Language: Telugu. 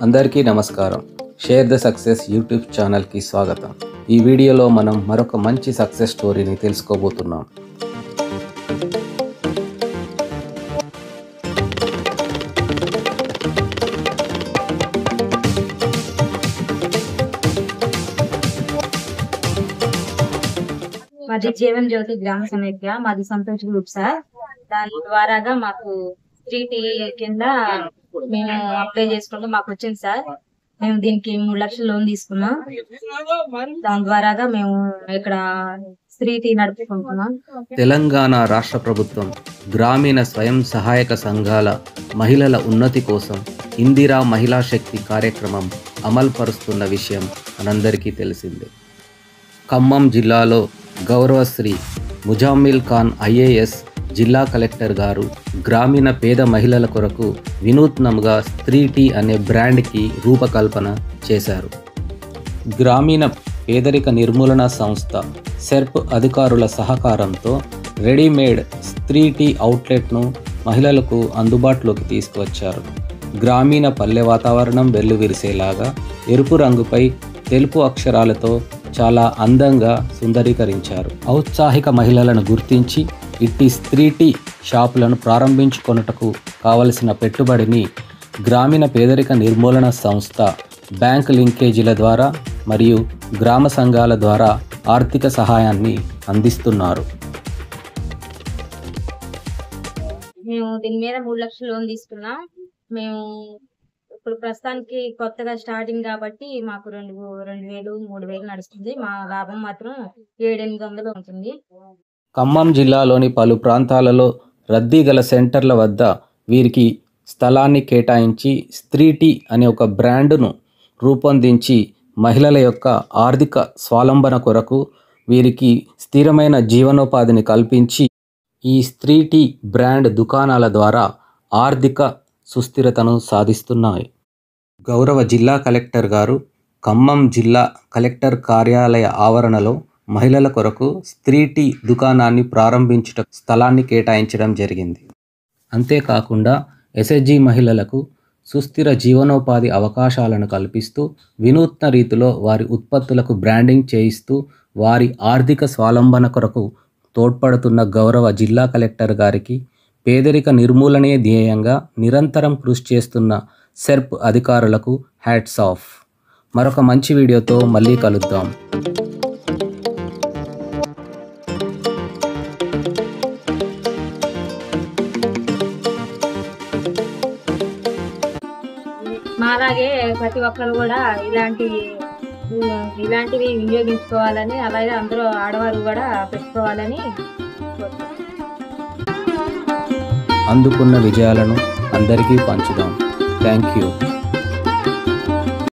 అందరికీ నమస్కారం. షేర్ ద సక్సెస్ యూట్యూబ్ ఛానల్కి స్వాగతం. ఈ వీడియోలో మనం మరొక మంచి సక్సెస్ స్టోరీని తెలుసుకోబోతున్నాం. మాది జీవన్ జ్యోతి గ్రామ సమైక్య, మాది సంతోష్ గ్రూప్ సార్. దాని ద్వారాగా మాకు 3T కింద మేము అప్లై చేసుకుంటే మాకు వచ్చింది సార్. మేము దీనికి 3 లక్షల లోన్ తీసుకున్నాం. దాని ద్వారాగా మేము ఇక్కడ 3T నడుపుకుంటున్నాం. తెలంగాణ రాష్ట్ర ప్రభుత్వం గ్రామీణ స్వయం సహాయక సంఘాల మహిళల ఉన్నతి కోసం ఇందిరా మహిళా శక్తి కార్యక్రమం అమలు పరుస్తున్న విషయం మనందరికీ తెలిసిందే. ఖమ్మం జిల్లాలో గౌరవశ్రీ ముజామిల్ ఖాన్ IAS జిల్లా కలెక్టర్ గారు గ్రామీణ పేద మహిళల కొరకు వినూత్నంగా 3T అనే బ్రాండ్కి రూపకల్పన చేశారు. గ్రామీణ పేదరిక నిర్మూలన సంస్థ సెర్ప్ అధికారుల సహకారంతో రెడీమేడ్ 3T అవుట్లెట్ను మహిళలకు అందుబాటులోకి తీసుకువచ్చారు. గ్రామీణ పల్లె వాతావరణం వెల్లువిరిసేలాగా ఎరుపు రంగుపై తెలుపు అక్షరాలతో చాలా అందంగా సుందరీకరించారు. ఔత్సాహిక మహిళలను గుర్తించి ఇట్టి 3T షాపులను ప్రారంభించుకొనుటకు కావలసిన పెట్టుబడిని గ్రామీణ పేదరిక నిర్మూలన సంస్థ బ్యాంక్ లింకేజీల ద్వారా మరియు గ్రామ సంఘాల ద్వారా ఆర్థిక సహాయాన్ని అందిస్తున్నారు. మేము దీని మీద 3 లక్షల లోన్ తీసుకున్నాం. మేము ఇప్పుడు ప్రస్తుతానికి కొత్తగా స్టార్టింగ్ కాబట్టి మాకు 2,000 3,000 నడుస్తుంది. మా లాభం మాత్రం 700-800 ఉంటుంది. ఖమ్మం జిల్లాలోని పలు ప్రాంతాలలో రద్దీ గల సెంటర్ల వద్ద వీరికి స్థలాన్ని కేటాయించి 3T అనే ఒక బ్రాండును రూపొందించి మహిళల యొక్క ఆర్థిక స్వావలంబన కొరకు వీరికి స్థిరమైన జీవనోపాధిని కల్పించి ఈ 3T బ్రాండ్ దుకాణాల ద్వారా ఆర్థిక సుస్థిరతను సాధిస్తున్నాయి. గౌరవ జిల్లా కలెక్టర్ గారు ఖమ్మం జిల్లా కలెక్టర్ కార్యాలయ ఆవరణలో మహిళల కొరకు 3T దుకాణాన్ని ప్రారంభించుట స్థలాన్ని కేటాయించడం జరిగింది. అంతేకాకుండా SHG మహిళలకు సుస్థిర జీవనోపాధి అవకాశాలను కల్పిస్తూ వినూత్న రీతిలో వారి ఉత్పత్తులకు బ్రాండింగ్ చేయిస్తూ వారి ఆర్థిక స్వావలంబన కొరకు తోడ్పడుతున్న గౌరవ జిల్లా కలెక్టర్ గారికి పేదరిక నిర్మూలనే ధ్యేయంగా నిరంతరం కృషి చేస్తున్న సెర్ప్ అధికారులకు హ్యాట్స్ ఆఫ్. మరొక మంచి వీడియోతో మళ్ళీ కలుద్దాం. మాలాగే ప్రతి ఒక్కరు కూడా ఇలాంటివి వినియోగించుకోవాలని, అలాగే అందరూ ఆడవారు కూడా పెట్టుకోవాలని అందుకున్న విజయాలను అందరికీ పంచుదాం. Thank you.